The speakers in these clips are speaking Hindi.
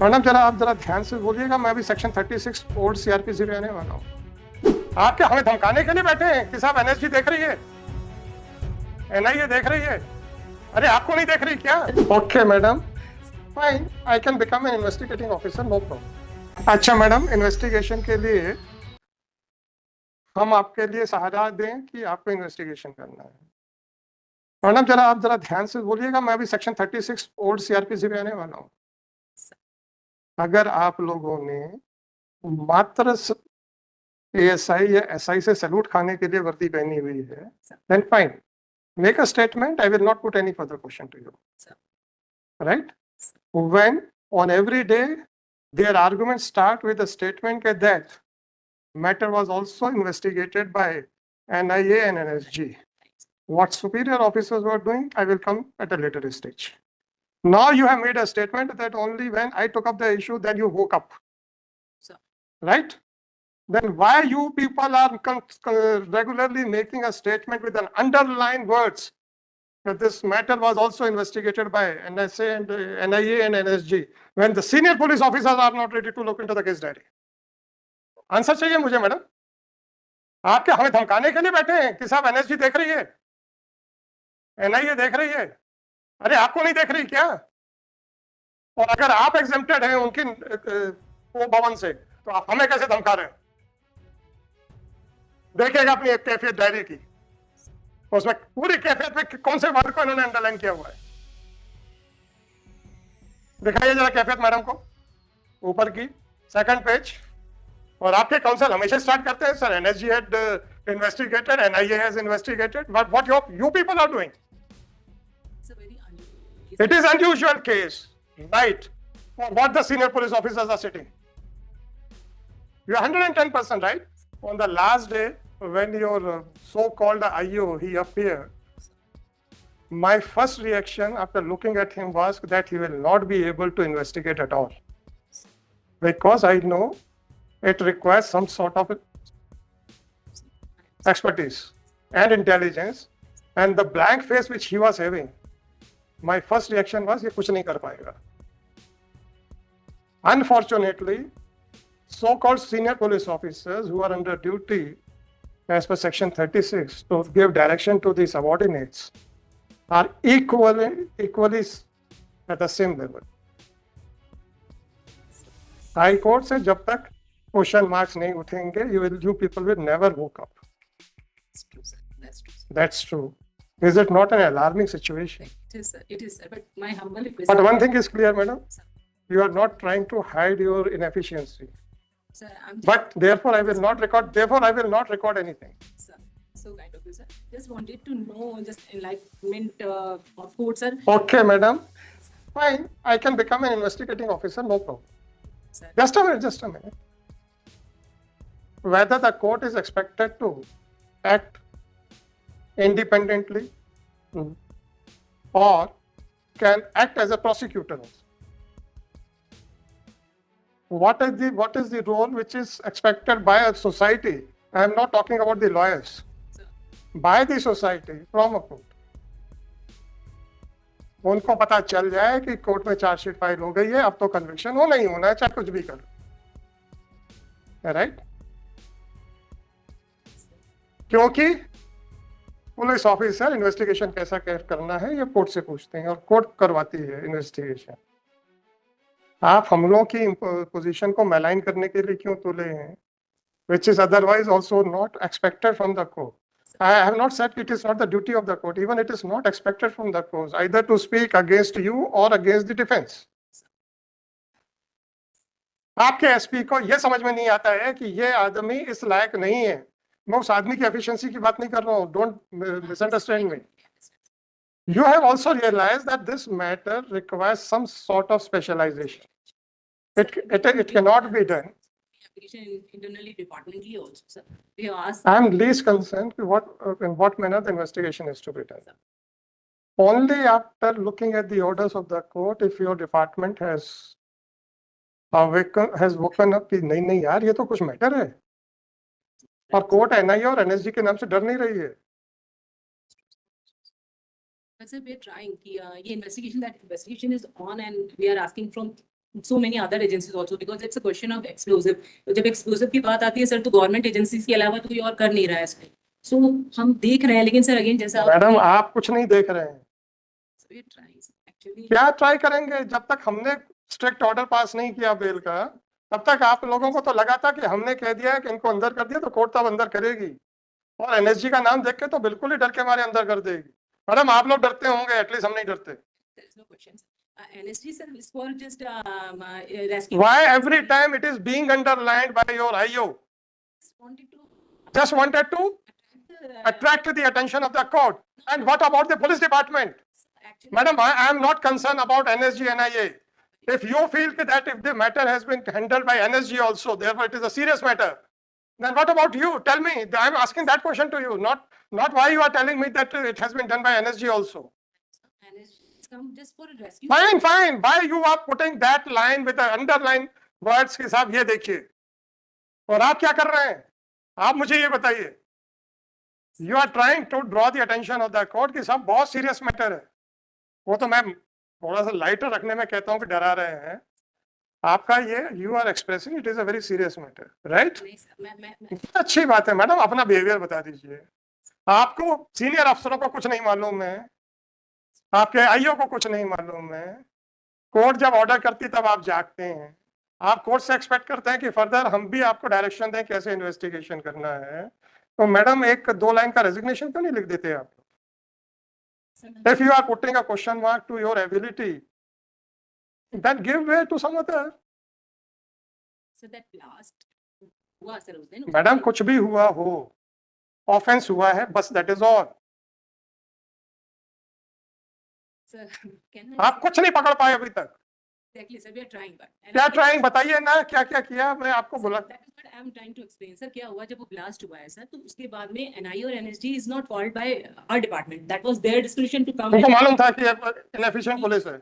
मैडम जरा आप जरा ध्यान से बोलिएगा, मैं अभी सेक्शन 36 ओल्ड सीआरपीसी पे आने वाला हूँ। आप क्या हमें धमकाने के लिए बैठे हैं कि साहब एनएसजी देख रही है, एनआईए देख रही है? अरे आपको नहीं देख रही क्या? Okay madam, fine, I can become an investigating officer, no problem. अच्छा मैडम, इन्वेस्टिगेशन के लिए हम आपके लिए सहारा दें कि आपको इन्वेस्टिगेशन करना है? मैडम जरा आप जरा ध्यान से बोलिएगा, मैं अभी सेक्शन 36 ओल्ड सीआरपीसी पे आने वाला हूँ। अगर आप लोगों ने मात्र एएसआई या एसआई से सैल्यूट खाने के लिए वर्दी पहनी हुई है, then fine, make a statement. I will not put any further question to you. Sir. Right? When on every day their arguments start with a statement that matter was also investigated by NIA and NSG. What superior officers were doing, I will come at a later stage. Now you have made a statement that only when I took up the issue, then you woke up. Sir. Right? Then why you people are regularly making a statement with an underlined words that this matter was also investigated by NSA and NIA and NSG when the senior police officers are not ready to look into the case diary? Answer चाहिए मुझे मैडम। आप क्या हमें धमकाने के लिए बैठे हैं कि साहब एनएसजी देख रही है, एनआईए देख रही है? अरे आपको नहीं देख रही क्या? और अगर आप एग्जेम्प्टेड हैं उनकी वो भवन से, तो आप हमें कैसे धमका रहे हैं? देखिएगा अपनी एक कैफियत डायरी की, उसमें पूरी कैफियत में कौन से वर्ड को इन्होंने अंडरलाइन किया हुआ है। दिखाइए जरा कैफियत मैडम को, ऊपर की सेकंड पेज। और आपके काउंसिल हमेशा स्टार्ट करते हैं, sir NSG had investigated, NIA has investigated, but what you people are doing? It is unusual case, right? For what the senior police officers are sitting. You are 110% right. On the last day, when your so-called IO he appeared, my first reaction after looking at him was that he will not be able to investigate at all, because I know it requires some sort of expertise and intelligence, and the blank face which he was having, my first reaction was ये कुछ नहीं कर पाएगा. Unfortunately, so-called senior police officers who are under duty as per section 36 to give direction to the subordinates are equally at the same level. High court से जब तक क्वेश्चन मार्क्स नहीं उठेंगे, you people will never woke up. That's true, sir. That's true. Sir. That's true. Is it not an alarming situation? It is, sir. It is, sir. But my humble request. But one thing is clear, madam. Sir. You are not trying to hide your inefficiency. Sir, but therefore, I will not record. Therefore, I will not record anything. Sir, so kind of you, sir. Just wanted to know, just enlightenment of court, sir. Okay, madam. Fine. I can become an investigating officer. No problem. Sir. Just a minute. Just a minute. Whether the court is expected to act independently or can act as a prosecutor. What is the role which is expected by a society? I am not talking about the lawyers. Sir. By the society from a court. उनको पता चल जाए कि कोर्ट में चार्जशीट फाइल हो गई है, अब तो कन्विक्शन हो नहीं होना है, चाहे कुछ भी कर, राइट? क्योंकि पुलिस ऑफिसर इन्वेस्टिगेशन कैसा करना है ये कोर्ट से पूछते हैं और कोर्ट करवाती है इन्वेस्टिगेशन। आप हम लोगों की पोजीशन को मैलाइन करने के लिए क्यों तुले हैं? Which is otherwise also not expected from the court. I have not said it is not the duty of the court. Even it is not expected from the court either to speak against you or against the defense. आपके एसपी को यह समझ में नहीं आता है कि ये आदमी इस लायक नहीं है। मैं उस आदमी की एफिशिएंसी की बात नहीं कर रहा हूँ, don't misunderstand me. You have also realized that this matter requires some sort of specialization. It cannot be done. Internally, departmentally also, sir. We have asked. I am least concerned in what manner the investigation is to be done. Sir. Only after looking at the orders of the court, if your department has woken up कि नहीं यार ये तो कुछ मैटर है, और कोर्ट एनआईए और एनएसजी के नाम से डर नहीं रही है. Sir, we are trying. That investigation is on, and we are asking from so many other agencies also, because it's a question of explosive. तो जब explosive की बात आती है सर, तो गवर्नमेंट एजेंसीज के अलावा तो कोई और कर नहीं रहा है इसमें. So हम देख रहे हैं, लेकिन सर अगेन जैसा मैडम आप कुछ नहीं देख रहे हैं. एक्चुअली क्या ट्राई करेंगे? जब तक हमने स्ट्रिक्ट ऑर्डर पास नहीं किया बेल का, तब तक आप लोगों को तो लगा था कि हमने कह दिया है कि इनको अंदर कर दिया तो कोर्ट तब अंदर करेगी, और एनएसजी का नाम देख के तो बिल्कुल ही डर के मारे अंदर कर देगी. मैडम आप लोग डरते होंगे, एटलीस्ट हम नहीं डरते. there is no question. NSG sir is for just rescue. Why every time it is being underlined by your IO? Just wanted to Attract the attention of the court. And what about the police department? actually, Madam, I am not concerned about NSG NIA. If you feel that if the matter has been handled by NSG also, therefore it is a serious matter, then what about you? Tell me. I am asking that question to you, not why you are telling me that it has been done by NSG also. NSG has come just for rescue. Fine, fine. Why you are putting that line with the underline words के साथ? ये देखिए. और आप क्या कर रहे हैं? आप मुझे ये बताइए. You are trying to draw the attention of the court कि सब बहुत serious matter है. वो तो मैं थोड़ा सा लाइटर रखने में कहता हूँ कि डरा रहे हैं. आपका ये you are expressing it is a very serious matter, right? नहीं सर, मैं अच्छी बात है मैडम, अपना बिहेवियर बता दीजिए. आपको सीनियर अफसरों को कुछ नहीं मालूम है, आपके आईओ को कुछ नहीं मालूम है. कोर्ट जब ऑर्डर करती तब आप जागते हैं. आप कोर्ट से एक्सपेक्ट करते हैं कि फर्दर हम भी आपको डायरेक्शन दें कैसे इन्वेस्टिगेशन करना है. तो मैडम एक दो लाइन का रेजिग्नेशन क्यों नहीं लिख देते आप? If you are putting a question mark to your ability, then give way to some other. Sir that blast हुआ सर उस दिन. मैडम कुछ भी हुआ हो, ऑफेंस हुआ है, बस that is all. Sir can आप कुछ नहीं पकड़ पाए अभी तक. exactly sir, we are trying but क्या ट्राइंग बताइए ना, क्या क्या किया? मैं आपको बोला. that is what I am trying to explain. Sir क्या हुआ जब वो blast हुआ है सर, तो उसके बाद में NIA और NSG is not fault by our department. That was their discretion to come. उनको मालूम था कि इनएफिशिएंट पुलिस है.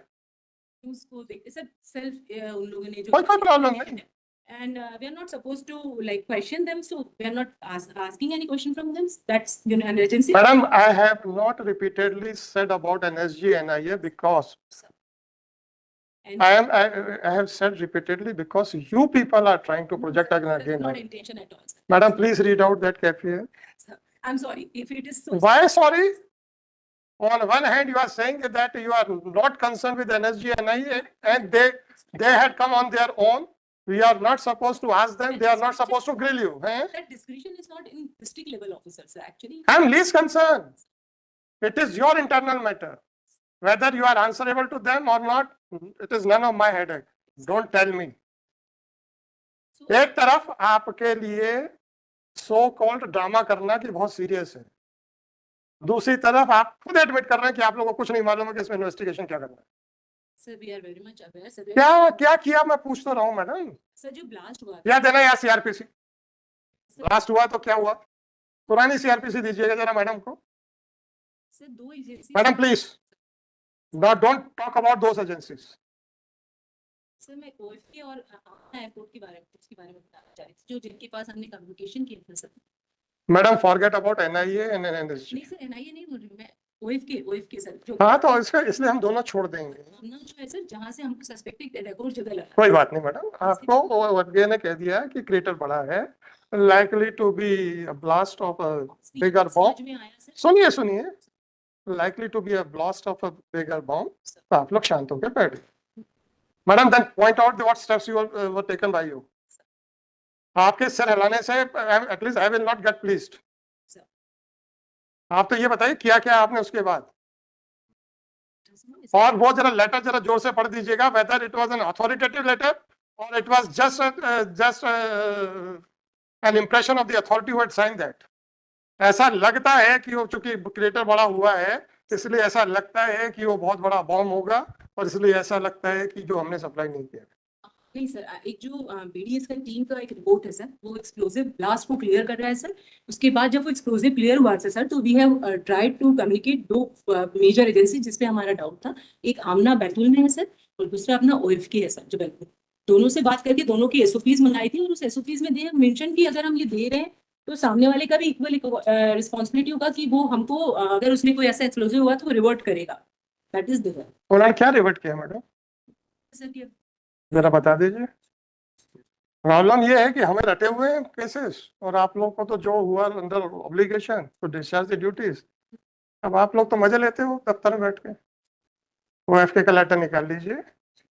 उसको देखते सर सेल्फ उन लोगों ने जो कोई प्रॉब्लम नहीं. and we are not supposed to like question them, so we are not asking any question from them. That's an agency. Madam, I have not repeatedly said about NSG NIA because And I have said repeatedly because you people are trying to project that's again. not intention at all, sir. Madam, please read out that cafe. Sir, I'm sorry if it is so. Why sorry? On one hand, you are saying that you are not concerned with NSG NIA and they had come on their own. We are not supposed to ask them. They are not supposed to grill you. Eh? That discretion is not in district level officers, sir. Actually, I am least concerned. It is your internal matter. Whether you are answerable to them or not, it is none of my headache. Don't tell me. so एक तरफ आपके लिए सो कॉल्ड ड्रामा करना कि बहुत सीरियस है, दूसरी तरफ आप खुद एडमिट कर रहे हैं कि आप लोगों को कुछ नहीं मालूम है कि इसमें इन्वेस्टिगेशन क्या करना है. sir, we are very much aware, sir. क्या क्या किया मैं पूछ तो रहा हूँ मैडम. Sir, जो blast हुआ या देना या सीआरपीसी. sir, लास्ट हुआ तो क्या हुआ? पुरानी सीआरपीसी दीजिएगा जरा मैडम को. sir, दो agency. Madam please don't talk about those agencies. Sir मैं OFK और एयरपोर्ट के बारे में बताना चाह रही थी, जो जिनके पास हमने कम्युनिकेशन किया था sir. Madam forget about NIA and NSG. नहीं सर, NIA नहीं बोल रही मैं, OFK सर. जो हाँ तो इसका इसलिए हम दोनों छोड़ देंगे. हमने जो है सर, जहाँ से हमको सस्पेक्टेड रिकॉर्ड जगह लगा. कोई बात नहीं मैडम, आपको वर्गे ने कह दिया कि क्रेटर बड़ा है, likely to be a blast of a bigger bomb. समझ में आया सर. सुनिए likely to be a blast of a bigger bomb. तो आप लोग शांत होकर बैठ गए. Madam then point out what steps you were taken by you. आपके सर हिलाने से at least I will not get pleased. Sir. आप तो ये बताइए किया क्या आपने उसके बाद. और वो जरा लेटर जरा जोर से पढ़ दीजिएगा, whether it was an authoritative letter or it was just an impression of the authority who had signed that. ऐसा लगता है कि वो चूंकि क्रिएटर बड़ा हुआ है इसलिए ऐसा लगता है कि वो बहुत बड़ा बॉम्ब होगा, और इसलिए ऐसा लगता है कि जो हमने सप्लाई नहीं किया. नहीं सर, एक जो BDS का टीम का एक रिपोर्ट है सर, वो एक्सप्लोसिव ब्लास्ट को क्लियर कर रहा है सर. उसके बाद जब वो एक्सप्लोसिव क्लियर हुआ था सर, तो we have tried to communicate दो मेजर एजेंसी जिस पे हमारा डाउट था. एक आमना बैतूल में है सर, और दूसरा अपना OFK है सर जो बैतूल. दोनों से बात करके दोनों की SOPs मंगाई थी, और उस SOPs में दे मेंशन की अगर हम ये दे रहे हैं तो सामने वाले का भी इक्वल रिस्पॉन्सिबिलिटी होगा कि वो हमको अगर उसमें कोई ऐसा एक्सप्लोसिव हुआ तो वो रिवर्ट करेगा. That is there. उन्होंने क्या रिवर्ट किया मैडम? सर जरा बता दीजिए। प्रॉब्लम ये है कि हमें रटे हुए हैं केसेस, और आप लोग को तो जो हुआ under obligation to discharge the duties, अब आप लोग तो मजे लेते हो दफ्तर में बैठ के। वो एफके का लेटर निकाल लीजिए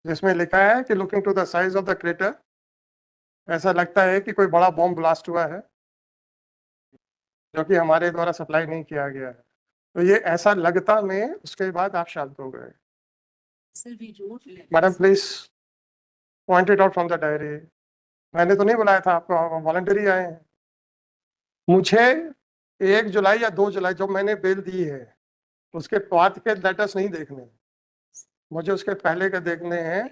जिसमें लिखा है कि looking to the size of the crater, ऐसा लगता है कि कोई बड़ा बॉम्ब ब्लास्ट हुआ है जो कि हमारे द्वारा सप्लाई नहीं किया गया है। तो ये ऐसा लगता में उसके बाद आप शांत हो गए। Sir, we wrote madam letters. Please point it out from the diary. मैंने तो नहीं बुलाया था आपको, वॉलंटरी आए हैं। मुझे 1 जुलाई या 2 जुलाई जब मैंने बेल दी है उसके बाद के लेटर्स नहीं देखने, मुझे उसके पहले के देखने हैं,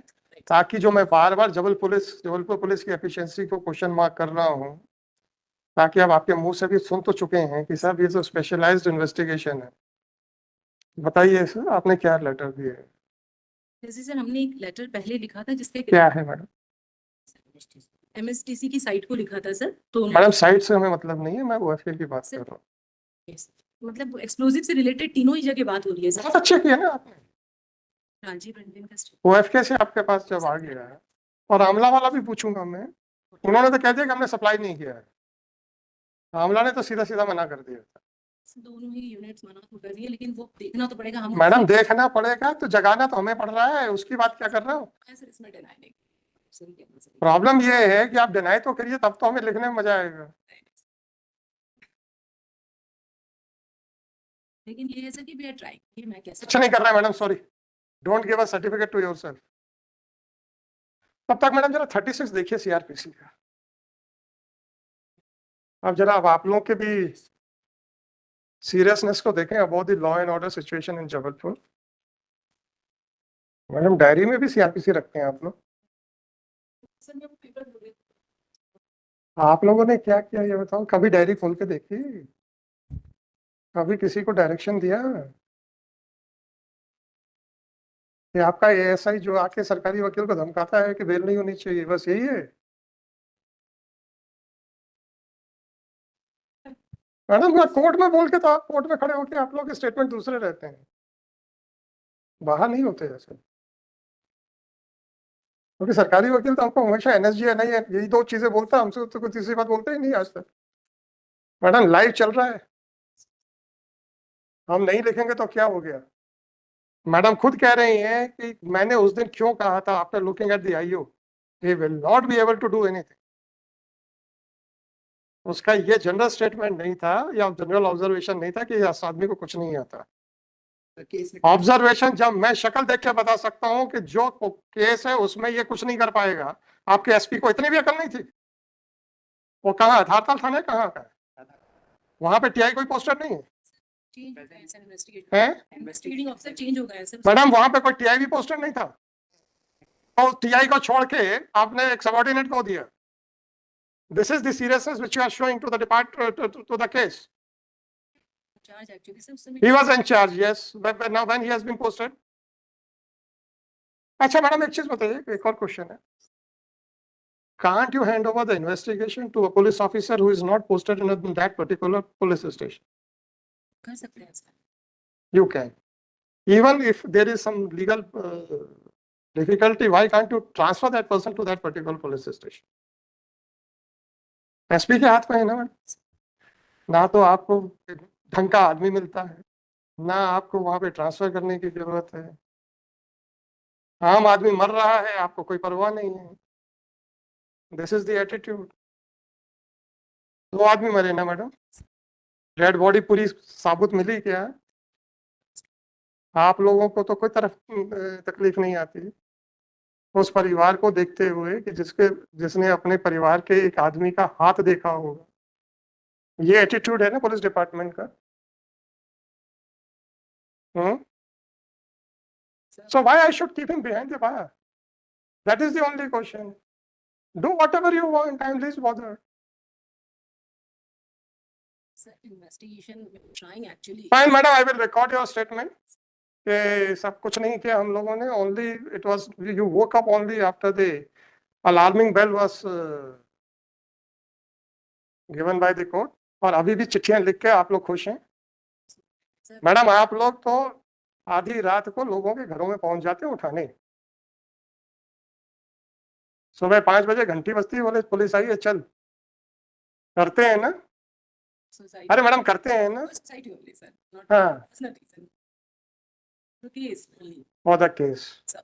ताकि जो मैं बार बार जबलपुर पुलिस की एफिशिएंसी को क्वेश्चन मार्क कर रहा हूँ, ताकि अब आपके मुंह से भी सुन तो चुके हैं कि साहब ये तो स्पेशलाइज्ड इन्वेस्टिगेशन है। बताइए सर आपने क्या लेटर दिए है? जैसे सर हमने एक लेटर पहले लिखा था जिसपे क्या है मैडम? MSTC की साइट को लिखा था सर, तो मैडम साइट से हमें मतलब नहीं है, मैं ओएफके की बात कर रहा हूँ। मतलब एक्सप्लोजिव से रिलेटेड तीनों ही जगह बात हो रही है सर। बहुत अच्छे किया ना आपने। राजीव रंजन का ओएफके से आपके पास जब आ गया है, और आमला वाला भी पूछूंगा मैं, उन्होंने तो कह दिया कि हमने सप्लाई नहीं किया है। आमला ने तो सीधा सीधा मना कर दिया था। दोनों ही यूनिट्स मना तो कर रही है, लेकिन वो देखना तो पड़ेगा। हम मैडम देखना पड़ेगा तो जगाना तो हमें पड़ रहा है, उसकी बात क्या कर रहे हो? सर इसमें डिनाई नहीं प्रॉब्लम ये है कि आप डिनाई तो करिए, तब तो हमें लिखने में मजा आएगा। लेकिन ये है सर कि वी आर ट्राइंग, ये मैं कैसे अच्छा नहीं कर रहा है madam, sorry, don't give a certificate to yourself. तब तक मैडम जरा 36 देखिए सीआरपीसी का। अब जरा अब आप लोग के भी सीरियसनेस को देखें about the law and order situation in Jabalpur. Madam diary में भी सीआरपीसी रखते हैं आप लोग? सर मैं वो पेपर बोले आप लोगों ने क्या किया ये बताओ, कभी डायरी खोल के देखी? कभी किसी को डायरेक्शन दिया कि आपका एएसआई जो आके सरकारी वकील को धमकाता है कि बेल नहीं होनी चाहिए, बस यही है? मैडम मैं कोर्ट में बोल के, तो आप कोर्ट में खड़े होकर आप लोग के स्टेटमेंट दूसरे रहते हैं, बाहर नहीं होते जैसे। क्योंकि सरकारी वकील तो आपको हमेशा एनएसजी है नहीं है यही दो चीजें बोलता है, हमसे तो कोई तीसरी बात बोलते ही नहीं आज तक। मैडम लाइव चल रहा है, हम नहीं लिखेंगे तो क्या हो गया? मैडम खुद कह रही हैं कि मैंने उस दिन क्यों कहा था, after looking at the IO he will not be able to do anything. उसका ये जनरल स्टेटमेंट नहीं था या जनरल ऑब्जर्वेशन नहीं था कि इस आदमी को कुछ नहीं आता। ऑब्जर्वेशन जब मैं शक्ल देख के बता सकता हूं कि जो केस है उसमें ये कुछ नहीं कर पाएगा। आपके एसपी को इतनी भी अकल नहीं थी? वो कहाँ धारताल थाने कहाँ का है? वहां पे टीआई कोई पोस्टर नहीं है? चेंज हो गया है सर, हैं? इन्वेस्टिगेटिंग ऑफिसर चेंज हो गया है सर। मैडम वहां पे कोई टीआई भी पोस्टर नहीं था, तो टीआई को छोड़ के आपने एक सबऑर्डिनेट को दिया। This is the seriousness which you are showing to the department to the case. Charge actually sir उस समय He was in charge, yes. But now when he has been posted. अच्छा मैडम एक चीज बताइए, एक और क्वेश्चन है। Can't you hand over the investigation to a police officer who is not posted in that particular police station? कर सकते हैं sir. You can. Even if there is some legal difficulty, why can't you transfer that person to that particular police station? SP के हाथ में है ना मैडम, ना तो आपको ढंग का आदमी मिलता है, ना आपको वहां पे ट्रांसफर करने की जरूरत है। आम आदमी मर रहा है, आपको कोई परवाह नहीं है। This is the attitude. 2 आदमी मरे ना मैडम, डेड बॉडी पूरी साबुत मिली क्या? आप लोगों को तो कोई तरफ तकलीफ नहीं आती उस परिवार को देखते हुए कि जिसने अपने परिवार के एक आदमी का हाथ देखा होगा। ये एटीट्यूड है ना पुलिस डिपार्टमेंट का। So why I should keep him behind the bar? That is the only question. Do whatever you want, I am least bothered. Sir investigation trying actually Fine, madam, I will record your statement. कि सब कुछ नहीं किया हम लोगों ने, only it was you woke up only after the alarming bell was given by the court. और अभी भी चिट्ठियां लिख के आप लोग खुश हैं? मैडम आप लोग तो आधी रात को लोगों के घरों में पहुंच जाते हैं उठाने। सुबह 5 बजे घंटी बजती है, बोले पुलिस आई है, चल। करते हैं ना? Society. अरे मैडम करते हैं ना? Society only, sir. Not हाँ। personal reason. The case only. For the case. Sir.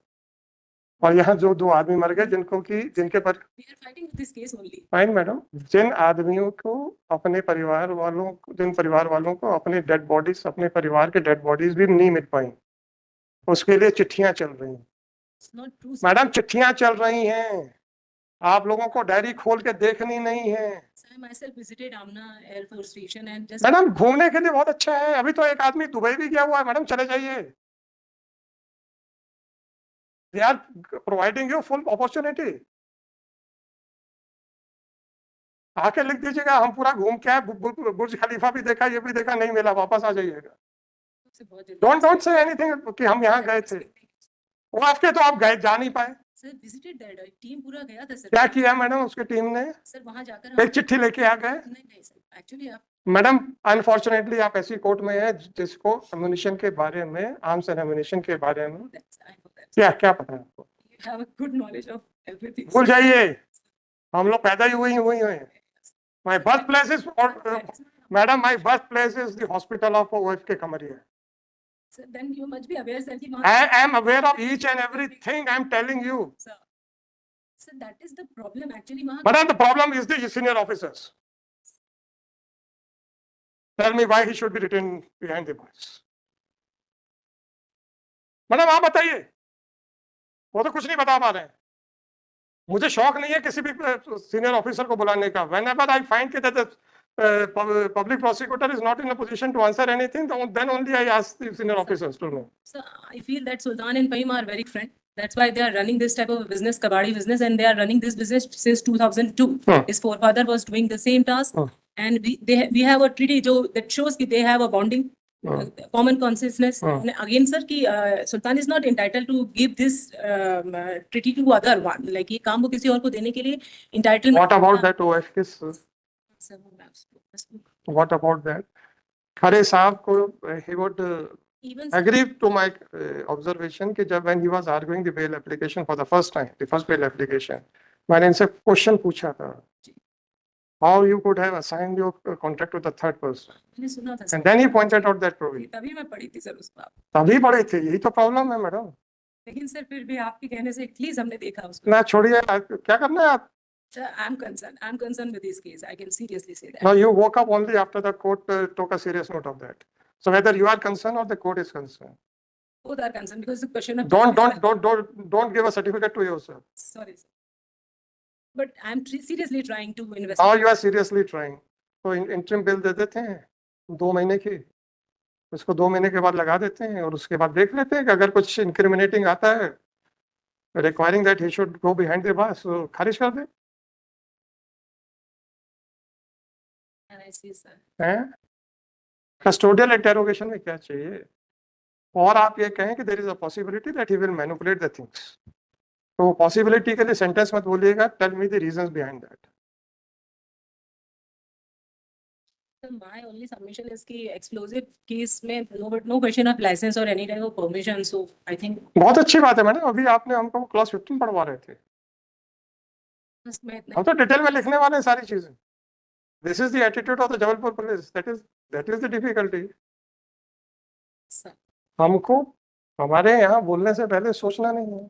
और यहाँ जो 2 आदमी मर गए जिनके पर We are fighting with this case only. Fine madam, जिन आदमियों को अपने परिवार वालों को अपने डेड बॉडीज, अपने परिवार के डेड बॉडीज भी नहीं मिल पाई, उसके लिए चिट्ठियां चल रही हैं। It's not true, sir. Madam चिट्ठियां चल रही हैं, आप लोगों को डायरी खोल के देखनी नहीं है। Sir, I myself visited Amna Air Force Station and just madam घूमने के लिए बहुत अच्छा है, अभी तो एक आदमी दुबई भी गया हुआ है, मैडम चले जाइए। They are providing you full opportunity. आके लिख दीजिएगा हम पूरा घूम के आए, बुर्ज खलीफा भी देखा, ये भी देखा, नहीं मिला, वापस आ जाइएगा। से बहुत जल्दी डोंट से एनीथिंग कि हम यहाँ गए थे, वो आपके तो आप गए, जा नहीं पाए। सर विजिटेड दैट टीम पूरा गया था सर। क्या किया मैडम उसकी टीम ने? सर वहां जाकर एक चिट्ठी लेके आ गए? नहीं सर, एक्चुअली आप मैडम अनफॉर्चुनेटली आप ऐसी कोर्ट में है जिसको एम्युनिशन के बारे में, आर्म्स एंड एम्युनिशन के बारे में क्या क्या पता है आपको? you have a good knowledge of everything. भूल जाइए, हम लोग पैदा ही हुई हैं। My birthplace is madam, my birthplace is the hospital of OFK Kamaria. Sir, then you must be aware sir कि I am aware of each and everything I am telling you. Sir, that is the problem actually वहाँ। Madam, the problem is the senior officers. Tell me why he should be written behind the bars. Madam आप बताइए, वो तो कुछ नहीं बता पा रहे हैं। मुझे शौक नहीं है किसी भी सीनियर ऑफिसर को बुलाने का। Whenever I find that the public prosecutor is not in a position to answer anything, then only I ask the senior officers to know. So I feel that Sultan and Fahim are very friend. That's why they are running this type of business, kabadi business, and they are running this business since 2002. His forefather was doing the same task, and we have a treaty that shows that they have a bonding. Common consciousness. And again, sir, कि Sultan is not entitled to give this treaty to other one. Like ये काम वो किसी और को देने के लिए entitlement. What about that OFK? What about that? खरे साहब को he would agree to my observation कि जब when he was arguing the bail application for the first time, the first bail application, मैंने इनसे question पूछा था. How you could have assigned your contract to the third person? मैंने सुना था। And then he pointed out that provision. तभी मैं पढ़ी थी सर उसको। तभी पढ़ी थी, यही तो प्रॉब्लम है मैडम। लेकिन सर फिर भी आपके कहने से एटलीस्ट हमने देखा उसको। ना छोड़िए, क्या करना है आप? Sir, I'm concerned with this case. I can seriously say that. No, you woke up only after the court took a serious note of that. So whether you are concerned or the court is concerned. Both are concerned because the question of don't give a certificate to yourself. Sorry, sir. But I'm seriously trying to investigate. How you are seriously trying? तो interim bill दे देते हैं 2 महीने की, उसको 2 महीने के बाद लगा देते हैं और उसके बाद देख लेते हैं कि अगर कुछ incriminating आता है, requiring that he should go behind the bars, तो खारिज कर दे। I see, sir. हैं? Custodial interrogation में क्या चाहिए? और आप ये कहें कि there is a possibility that he will manipulate the things. तो possibility के लिए sentence मत बोलिएगा, tell me the reasons behind that. So my only submission is कि explosive case में no question of license or any type of permission. So I think बहुत अच्छी बात है मैडम, अभी आपने हमको क्लास 15 पढ़वा रहे थे, हम तो डिटेल में लिखने वाले हैं सारी चीजें। This is the attitude of the Jabalpur police. That is the difficulty. हमको हमारे यहाँ बोलने से पहले सोचना नहीं है।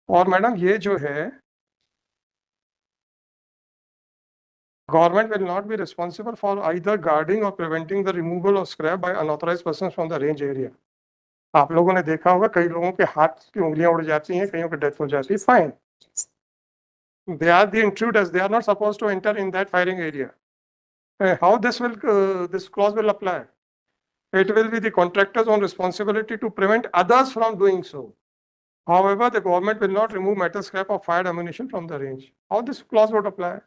और मैडम ये जो है, government will not be responsible for either guarding or preventing the removal of scrap by unauthorized persons from the range area. आप लोगों ने देखा होगा कई लोगों के हाथ की उंगलियां उड़ जाती हैं, कईयों की डेथ हो जाती है। Fine, they are the intruders, they are not supposed to enter in that firing area. How this clause will apply? It will be the contractor's own responsibility to prevent others from doing so. However, the government will not remove metal scrap or fired ammunition from the range. How this clause would apply?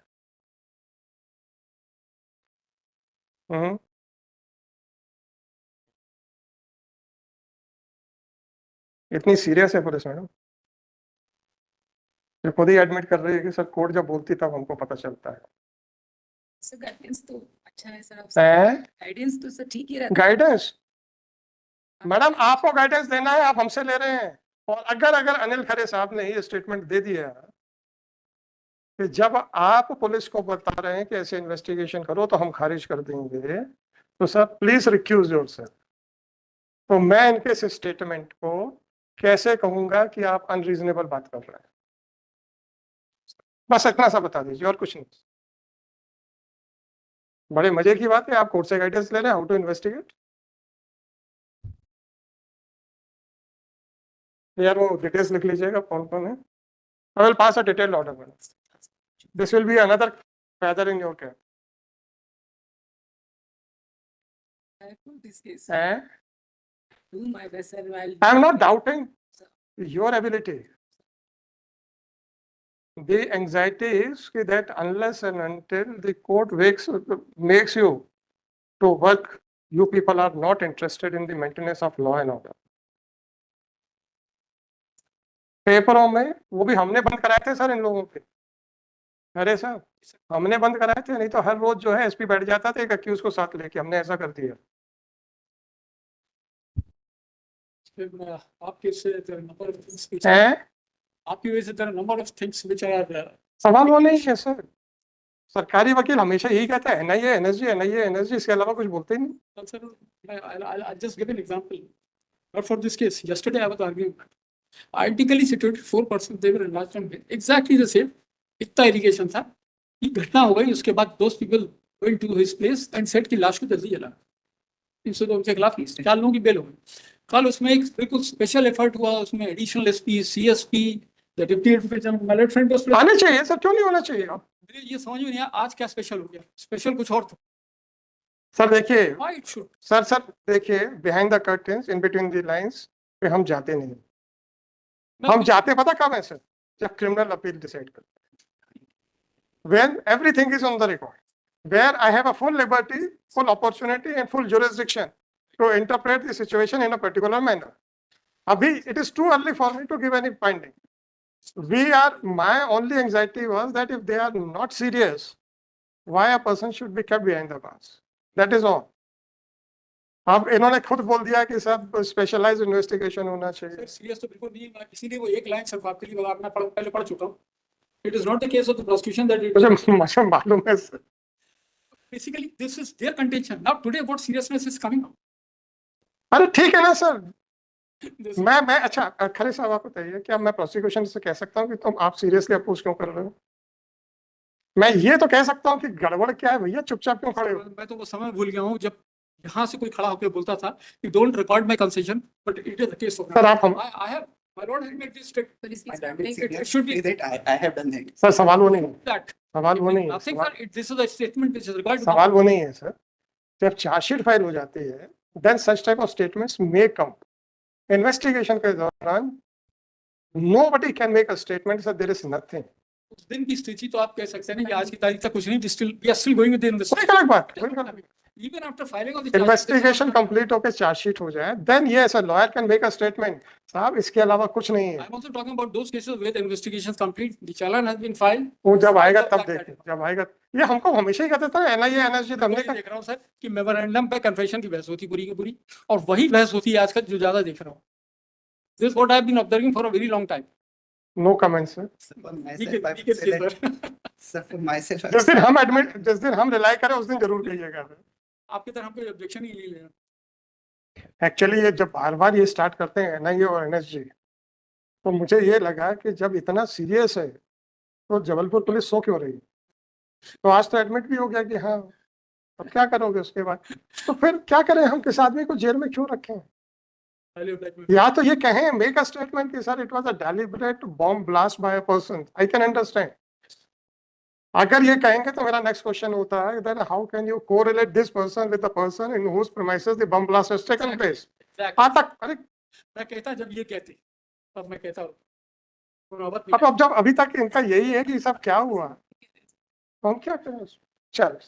इतनी सीरियस है पुलिस मैडम, ये खुद ही एडमिट कर रही है कि सर कोर्ट जब बोलती तब हमको पता चलता है। सर गाइडेंस तो अच्छा है सर, गाइडेंस तो सर ठीक ही रहता है। गाइडेंस मैडम आपको गाइडेंस देना है, आप हमसे ले रहे हैं। और अगर अनिल खरे साहब ने ये स्टेटमेंट दे दिया कि जब आप पुलिस को बता रहे हैं कि ऐसे इन्वेस्टिगेशन करो तो हम खारिज कर देंगे, तो सर प्लीज रिक्यूज योरसेल्फ। तो मैं इनके इस स्टेटमेंट को कैसे कहूंगा कि आप अनरीजनेबल बात कर रहे हैं? बस इतना सा बता दीजिए और कुछ नहीं। बड़े मजे की बात है, आप कोर्ट से गाइडेंस ले रहे हैं हाउ टू इन्वेस्टिगेट। यार वो डिटेल्स लिख लीजिएगा कौन कौन है। I will pass a detailed order madam. This will be another feather in your cap. I put this case. Eh? Do my best and I'll. I am not doubting your ability. The anxiety is that unless and until the court makes you to work, you people are not interested in the maintenance of law and order. पेपरों में वो भी हमने बंद कराए थे सर इन लोगों के। अरे सर हमने बंद कराए थे, नहीं तो हर रोज जो है एसपी बैठ जाता था एक अक्यूज को साथ लेके, हमने ऐसा कर दिया। आपकी वजह से number of things which are. सवाल वो नहीं है सर, सरकारी वकील हमेशा यही कहता है एनआईए एनएसजी, इसके अलावा कुछ बोलते ही नहीं। Sir I just give an example not for this case. Yesterday I was arguing identically situated 4 persons they were in last time exactly the same. इतना इरिगेशन था, ये घटना हो गई, उसके बाद दोस्त people went to his place and said कि लाश को जल्दी जला। 302 उनके खिलाफ 4 लोगों की बेल हो गई। कल उसमें एक बिल्कुल स्पेशल एफर्ट हुआ, उसमें additional SP CSP the deputy advocate general my friend was आने चाहिए सर, क्यों नहीं होना चाहिए? मुझे ये समझ में नहीं आया आज क्या स्पेशल हो गया। स्पेशल कुछ और था सर। देखिए व्हाई इट शुड सर देखिए behind the curtains in between the lines पे हम जाते नहीं। हम जाते पता कब है सर? जब क्रिमिनल अपील डिसाइड करते हैं, when everything is on the record, where I have a full liberty, full opportunity and full jurisdiction to interpret the situation in a particular manner. Abhi it is too early for me to give any finding. My only anxiety was that if they are not serious, why a person should be kept behind the bars? That is all. अब इन्होंने खुद बोल दिया कि सब स्पेशलाइज्ड इन्वेस्टिगेशन होना चाहिए। सर सीरियस तो बिल्कुल नहीं, इसीलिए वो एक लाइन सिर्फ आपके लिए मैं पहले पढ़ चुका हूँ। It is not the case of the prosecution that it मुझे मालूम है sir. basically this is their contention. Now today what seriousness is coming out? अरे ठीक है ना सर, मैं अच्छा खरे साहब आप बताइए, क्या मैं प्रोसिक्यूशन से कह सकता हूँ कि तुम आप सीरियसली अपोज क्यों कर रहे हो? मैं ये तो कह सकता हूँ कि गड़बड़ क्या है भैया, चुपचाप क्यों खड़े हो? मैं तो वो समय भूल गया हूँ जब यहाँ से कोई खड़ा होकर बोलता था कि don't record my concession, but it is the case of sir आप हम I have my lord has made this strict. But this case, My dad is it should be that I have done that. Sir सवाल वो नहीं है, that सवाल वो नहीं है, nothing sir. This is a statement which is required. सवाल वो नहीं है सर। जब चार्जशीट फाइल हो जाती है then such type of statements may come. Investigation के दौरान nobody can make a statement that there is nothing. उस दिन की स्थिति तो आप कह सकते हैं कि आज की तारीख तक कुछ नहीं, still we are still going with the वही अलग बात। even after filing of the investigation complete होकर चार्जशीट हो जाए then yes a lawyer can make a statement, साहब इसके अलावा कुछ नहीं है। I'm also talking about those cases where the investigation is complete, the challan has been filed. वो जब आएगा तब देखिए, जब आएगा। ये हमको हमेशा ही कहते थे एनआईए एनएसजी, हमने देख रहा हूँ सर कि मेमोरेंडम पे कन्फेशन की बहस होती पूरी की पूरी, और वही बहस होती है आजकल जो ज्यादा देख रहा हूँ। This is what I have been observing for a very long time. No comment sir. For myself, I would say that, sir, for myself, I would जिस दिन हम रिलाई करें उस दिन जरूर कहिएगा। आपकी तरफ कोई ऑब्जेक्शन ही नहीं लेना। एक्चुअली ये जब बार बार ये स्टार्ट करते हैं एनआईए और एनएसजी, तो मुझे ये लगा कि जब इतना सीरियस है तो जबलपुर पुलिस सो क्यों रही? तो आज तो एडमिट भी हो गया कि हाँ, अब क्या करोगे उसके बाद? तो फिर क्या करें, हम किस आदमी को जेल में क्यों रखें? या तो ये कहें मेक अ स्टेटमेंट कि sir it was a deliberate bomb blast by a person, I can understand. अगर ये कहेंगे तो मेरा नेक्स्ट क्वेश्चन होता है then how can you correlate this person with the person in whose premises the bomb blast has taken place? अरे मैं कहता जब ये कहते तब मैं कहता अब जब अभी तक इनका यही है कि सब क्या हुआ, हम क्या करें? चल